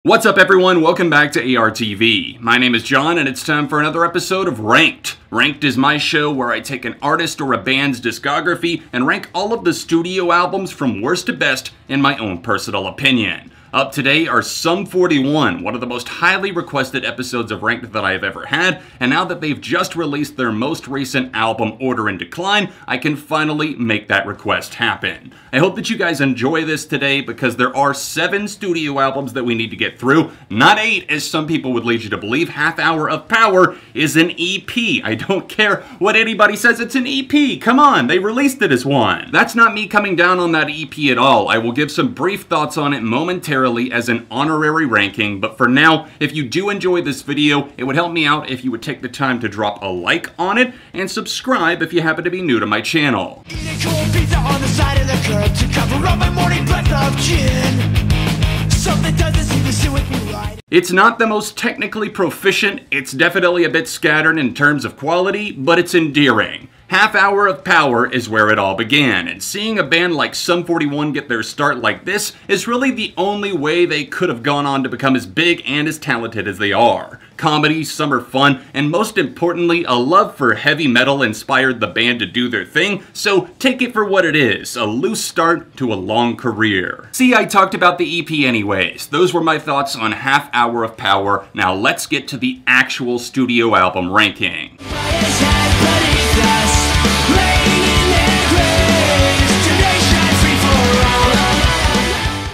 What's up everyone, welcome back to ARTV. My name is John and it's time for another episode of Ranked. Ranked is my show where I take an artist or a band's discography and rank all of the studio albums from worst to best in my own personal opinion. Up today are Sum 41, one of the most highly requested episodes of Ranked that I have ever had, and now that they've just released their most recent album, Order in Decline, I can finally make that request happen. I hope that you guys enjoy this today because there are 7 studio albums that we need to get through, not 8 as some people would lead you to believe. Half Hour of Power is an EP. I don't care what anybody says, it's an EP. Come on, they released it as one. That's not me coming down on that EP at all. I will give some brief thoughts on it momentarily as an honorary ranking, but for now, if you do enjoy this video, it would help me out if you would take the time to drop a like on it and subscribe if you happen to be new to my channel. It's not the most technically proficient, it's definitely a bit scattered in terms of quality, but it's endearing. Half Hour of Power is where it all began, and seeing a band like Sum 41 get their start like this is really the only way they could have gone on to become as big and as talented as they are. Comedy, summer fun, and most importantly, a love for heavy metal inspired the band to do their thing, so take it for what it is, a loose start to a long career. See, I talked about the EP anyways. Those were my thoughts on Half Hour of Power. Now let's get to the actual studio album ranking.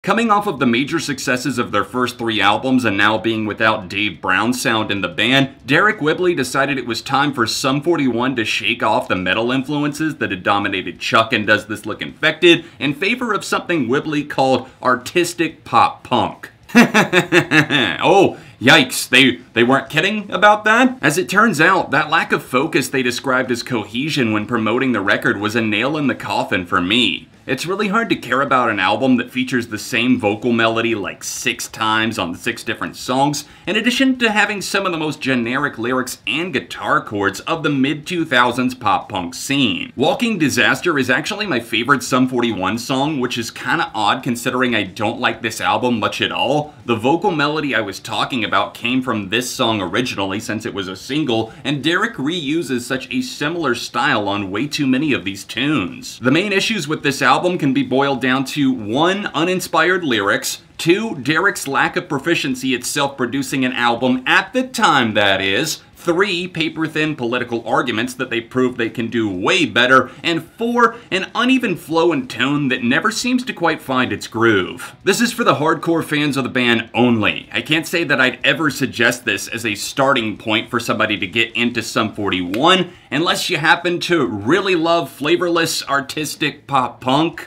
Coming off of the major successes of their first 3 albums and now being without Dave Brown's sound in the band, Deryck Whibley decided it was time for Sum 41 to shake off the metal influences that had dominated Chuck and Does This Look Infected in favor of something Whibley called artistic pop punk. Oh, yikes, they weren't kidding about that? As it turns out, that lack of focus they described as cohesion when promoting the record was a nail in the coffin for me. It's really hard to care about an album that features the same vocal melody like 6 times on 6 different songs, in addition to having some of the most generic lyrics and guitar chords of the mid-2000s pop-punk scene. Walking Disaster is actually my favorite Sum 41 song, which is kinda odd considering I don't like this album much at all. The vocal melody I was talking about came from this song originally since it was a single, and Deryck reuses such a similar style on way too many of these tunes. The main issues with this album can be boiled down to 1. Uninspired lyrics, 2. Deryck's lack of proficiency at self-producing an album at the time, that is, 3. Paper-thin political arguments that they prove they can do way better, and 4. An uneven flow and tone that never seems to quite find its groove. This is for the hardcore fans of the band only. I can't say that I'd ever suggest this as a starting point for somebody to get into Sum 41, unless you happen to really love flavorless, artistic pop punk.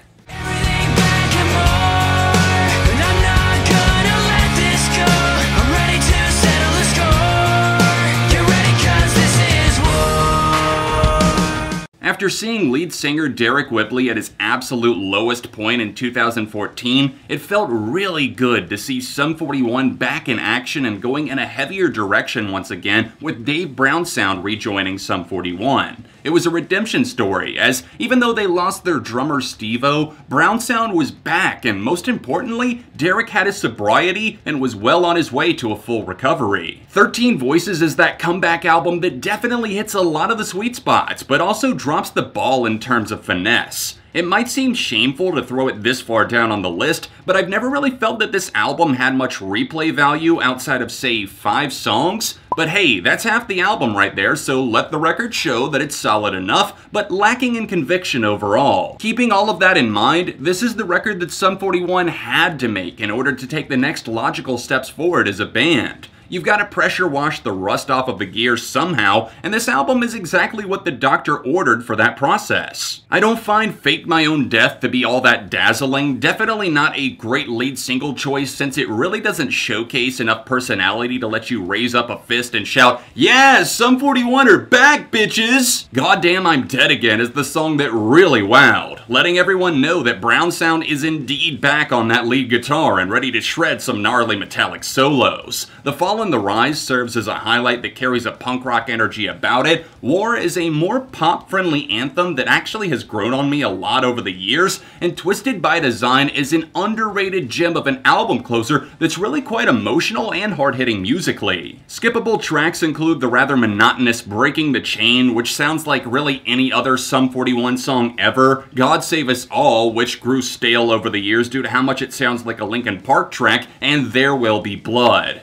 After seeing lead singer Deryck Whibley at his absolute lowest point in 2014, it felt really good to see Sum 41 back in action and going in a heavier direction once again, with Dave Brown's sound rejoining Sum 41. It was a redemption story, as even though they lost their drummer Steve-O, Brown's sound was back, and most importantly, Deryck had his sobriety and was well on his way to a full recovery. 13 Voices is that comeback album that definitely hits a lot of the sweet spots, but also drops the ball in terms of finesse. It might seem shameful to throw it this far down on the list, but I've never really felt that this album had much replay value outside of, say, 5 songs. But hey, that's half the album right there, so let the record show that it's solid enough, but lacking in conviction overall. Keeping all of that in mind, this is the record that Sum 41 had to make in order to take the next logical steps forward as a band. You've got to pressure wash the rust off of the gear somehow, and this album is exactly what the doctor ordered for that process. I don't find Fake My Own Death to be all that dazzling, definitely not a great lead single choice since it really doesn't showcase enough personality to let you raise up a fist and shout, "Yeah, Sum 41 are back, bitches!" Goddamn I'm Dead Again is the song that really wowed, letting everyone know that Brown's sound is indeed back on that lead guitar and ready to shred some gnarly metallic solos. The following Fall and the Rise serves as a highlight that carries a punk rock energy about it, War is a more pop-friendly anthem that actually has grown on me a lot over the years, and Twisted by Design is an underrated gem of an album closer that's really quite emotional and hard-hitting musically. Skippable tracks include the rather monotonous Breaking the Chain, which sounds like really any other Sum 41 song ever, God Save Us All, which grew stale over the years due to how much it sounds like a Linkin Park track, and There Will Be Blood.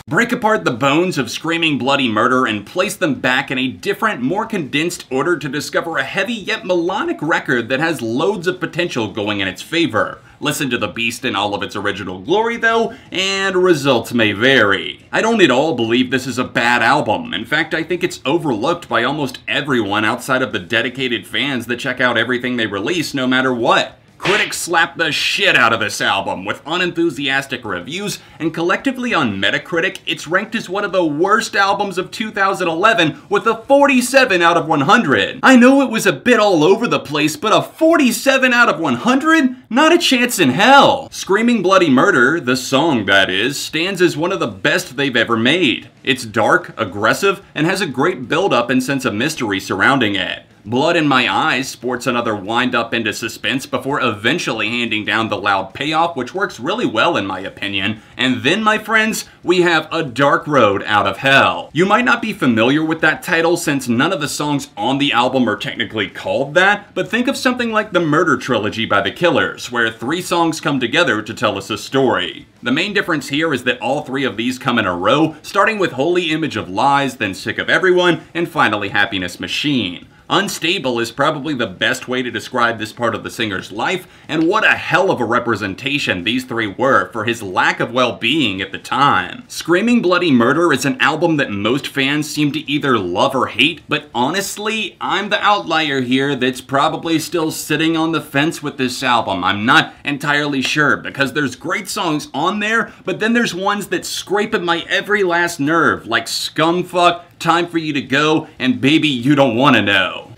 Break apart the bones of Screaming Bloody Murder and place them back in a different, more condensed order to discover a heavy yet melodic record that has loads of potential going in its favor. Listen to the beast in all of its original glory though, and results may vary. I don't at all believe this is a bad album. In fact, I think it's overlooked by almost everyone outside of the dedicated fans that check out everything they release no matter what. Critics slap the shit out of this album with unenthusiastic reviews, and collectively on Metacritic, it's ranked as one of the worst albums of 2011 with a 47 out of 100. I know it was a bit all over the place, but a 47 out of 100? Not a chance in hell. Screaming Bloody Murder, the song that is, stands as one of the best they've ever made. It's dark, aggressive, and has a great build-up and sense of mystery surrounding it. Blood in My Eyes sports another wind-up into suspense before eventually handing down the loud payoff, which works really well in my opinion. And then, my friends, we have A Dark Road Out of Hell. You might not be familiar with that title since none of the songs on the album are technically called that, but think of something like the Murder Trilogy by The Killers, where 3 songs come together to tell us a story. The main difference here is that all 3 of these come in a row, starting with Holy Image of Lies, then Sick of Everyone, and finally Happiness Machine. Unstable is probably the best way to describe this part of the singer's life, and what a hell of a representation these 3 were for his lack of well-being at the time. Screaming Bloody Murder is an album that most fans seem to either love or hate, but honestly, I'm the outlier here that's probably still sitting on the fence with this album. I'm not entirely sure, because there's great songs on there, but then there's ones that scrape at my every last nerve, like Scumfuck, Time for You to Go, and Baby You Don't Wanna Know.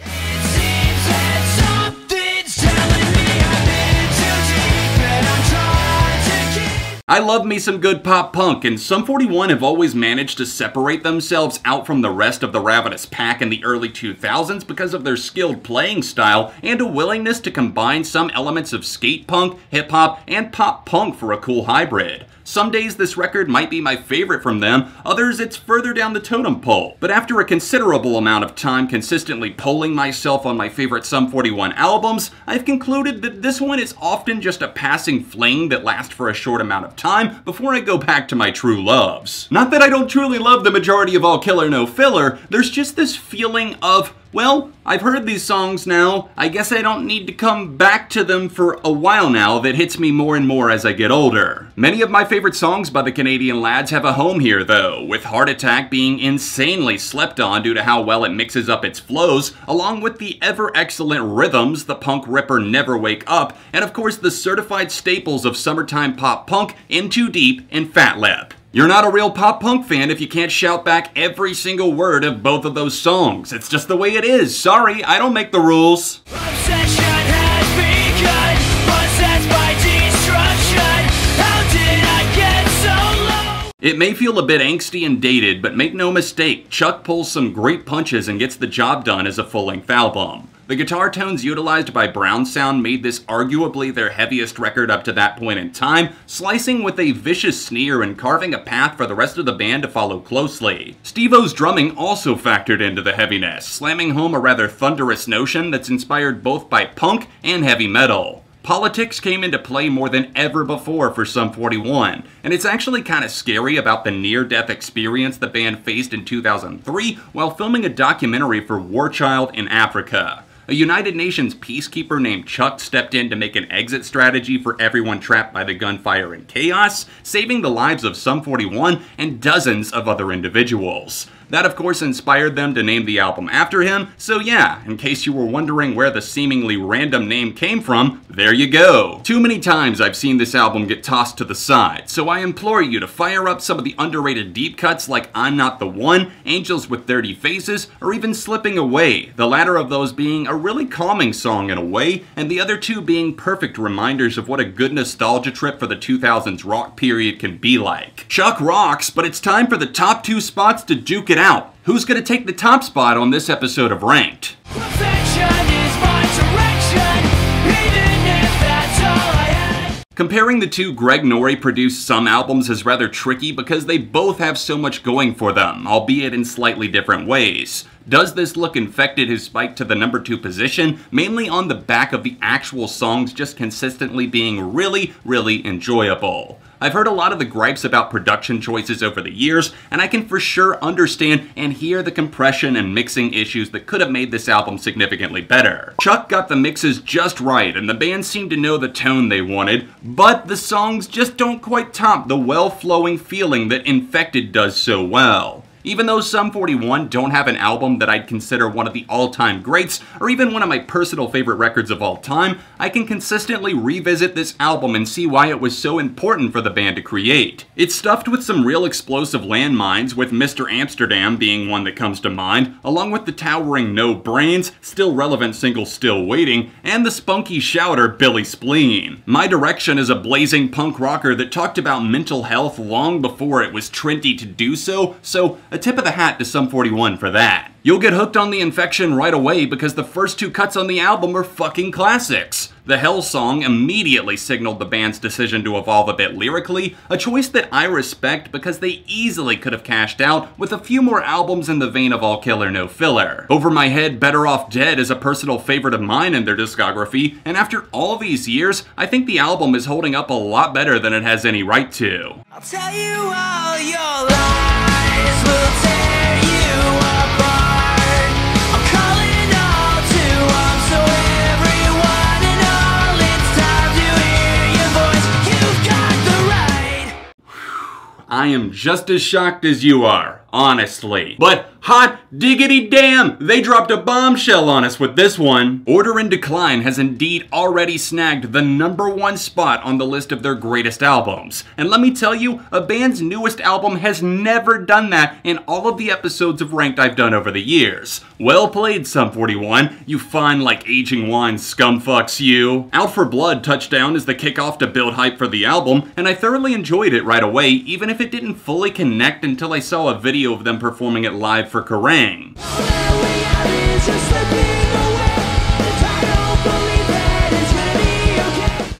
I love me some good pop punk, and Sum 41 have always managed to separate themselves out from the rest of the Ravenous pack in the early 2000s because of their skilled playing style and a willingness to combine some elements of skate punk, hip hop, and pop punk for a cool hybrid. Some days this record might be my favorite from them, others it's further down the totem pole. But after a considerable amount of time consistently polling myself on my favorite Sum 41 albums, I've concluded that this one is often just a passing fling that lasts for a short amount of time before I go back to my true loves. Not that I don't truly love the majority of All Killer No Filler, there's just this feeling of, well, I've heard these songs now, I guess I don't need to come back to them for a while now that hits me more and more as I get older. Many of my favorite songs by the Canadian lads have a home here though, with Heart Attack being insanely slept on due to how well it mixes up its flows, along with the ever-excellent rhythms, the punk ripper Never Wake Up, and of course the certified staples of summertime pop punk, In Too Deep and Fat Lip. You're not a real pop punk fan if you can't shout back every single word of both of those songs. It's just the way it is. Sorry, I don't make the rules. Obsession has begun, possessed by destruction. How did I get so low? It may feel a bit angsty and dated, but make no mistake, Chuck pulls some great punches and gets the job done as a full-length album. The guitar tones utilized by Brown Sound made this arguably their heaviest record up to that point in time, slicing with a vicious sneer and carving a path for the rest of the band to follow closely. Steve-O's drumming also factored into the heaviness, slamming home a rather thunderous notion that's inspired both by punk and heavy metal. Politics came into play more than ever before for Sum 41, and it's actually kind of scary about the near-death experience the band faced in 2003 while filming a documentary for War Child in Africa. A United Nations peacekeeper named Chuck stepped in to make an exit strategy for everyone trapped by the gunfire and chaos, saving the lives of Sum 41 and dozens of other individuals. That of course inspired them to name the album after him, so yeah, in case you were wondering where the seemingly random name came from, there you go. Too many times I've seen this album get tossed to the side, so I implore you to fire up some of the underrated deep cuts like I'm Not the One, Angels with Dirty Faces, or even Slipping Away, the latter of those being a really calming song in a way, and the other two being perfect reminders of what a good nostalgia trip for the 2000s rock period can be like. Chuck rocks, but it's time for the top 2 spots to duke it out. Who's gonna take the top spot on this episode of Ranked? Comparing the two Greg Norrie produced Some albums is rather tricky because they both have so much going for them, albeit in slightly different ways. Does This Look Infected his spike to the number 2 position, mainly on the back of the actual songs just consistently being really, really enjoyable. I've heard a lot of the gripes about production choices over the years, and I can for sure understand and hear the compression and mixing issues that could have made this album significantly better. Chuck got the mixes just right, and the band seemed to know the tone they wanted, but the songs just don't quite top the well-flowing feeling that Infected does so well. Even though Sum 41 don't have an album that I'd consider one of the all-time greats, or even one of my personal favorite records of all time, I can consistently revisit this album and see why it was so important for the band to create. It's stuffed with some real explosive landmines, with Mr. Amsterdam being one that comes to mind, along with the towering No Brains, still relevant single Still Waiting, and the spunky shouter Billy Spleen. My Direction is a blazing punk rocker that talked about mental health long before it was trendy to do so a tip of the hat to Sum 41 for that. You'll get hooked on the Infection right away because the first 2 cuts on the album are fucking classics. The Hell song immediately signaled the band's decision to evolve a bit lyrically, a choice that I respect because they easily could have cashed out with a few more albums in the vein of All Killer No Filler. Over My Head, Better Off Dead is a personal favorite of mine in their discography, and after all these years, I think the album is holding up a lot better than it has any right to. I'll tell you all your lies will tear you apart. I'm calling all to arms, so everyone and all, it's time to hear your voice. You've got the right. I am just as shocked as you are, honestly. But hot diggity damn, they dropped a bombshell on us with this one. Order in Decline has indeed already snagged the number 1 spot on the list of their greatest albums. And let me tell you, a band's newest album has never done that in all of the episodes of Ranked I've done over the years. Well played, Sum 41, you fine like aging wine scumfucks you. Out for Blood Touchdown is the kickoff to build hype for the album, and I thoroughly enjoyed it right away, even if it didn't fully connect until I saw a video of them performing it live for Kerrang!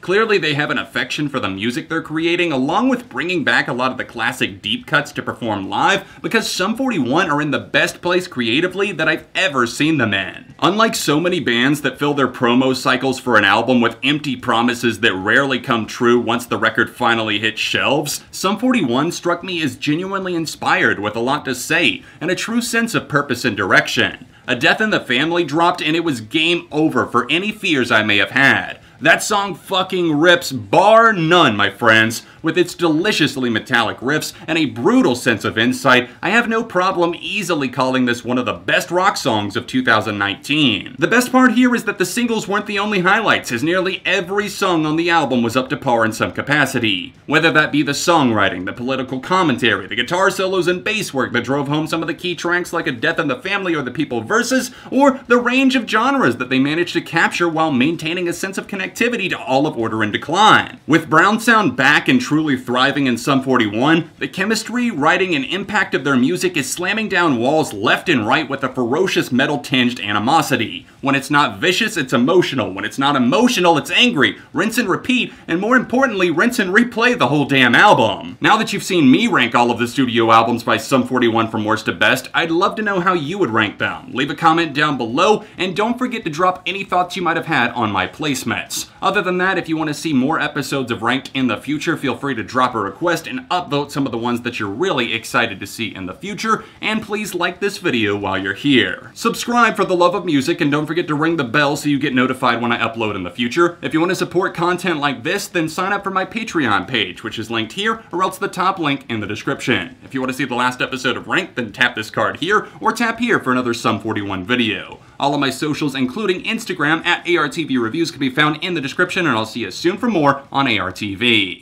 Clearly they have an affection for the music they're creating, along with bringing back a lot of the classic deep cuts to perform live, because Sum 41 are in the best place creatively that I've ever seen them in. Unlike so many bands that fill their promo cycles for an album with empty promises that rarely come true once the record finally hits shelves, Sum 41 struck me as genuinely inspired with a lot to say, and a true sense of purpose and direction. A Death in the Family dropped and it was game over for any fears I may have had. That song fucking rips, bar none, my friends. With its deliciously metallic riffs and a brutal sense of insight, I have no problem easily calling this one of the best rock songs of 2019. The best part here is that the singles weren't the only highlights, as nearly every song on the album was up to par in some capacity. Whether that be the songwriting, the political commentary, the guitar solos and bass work that drove home some of the key tracks like A Death in the Family or The People Versus, or the range of genres that they managed to capture while maintaining a sense of connectivity to all of Order in Decline. With Brown Sound back and truly thriving in Sum 41, the chemistry, writing, and impact of their music is slamming down walls left and right with a ferocious metal-tinged animosity. When it's not vicious, it's emotional. When it's not emotional, it's angry. Rinse and repeat, and more importantly, rinse and replay the whole damn album. Now that you've seen me rank all of the studio albums by Sum 41 from worst to best, I'd love to know how you would rank them. Leave a comment down below, and don't forget to drop any thoughts you might have had on my placements. course. Other than that, if you want to see more episodes of Ranked in the future, feel free to drop a request and upvote some of the ones that you're really excited to see in the future, and please like this video while you're here. Subscribe for the love of music, and don't forget to ring the bell so you get notified when I upload in the future. If you want to support content like this, then sign up for my Patreon page, which is linked here, or else the top link in the description. If you want to see the last episode of Ranked, then tap this card here, or tap here for another Sum 41 video. All of my socials, including Instagram at ARTV Reviews, can be found in the description, and I'll see you soon for more on ARTV.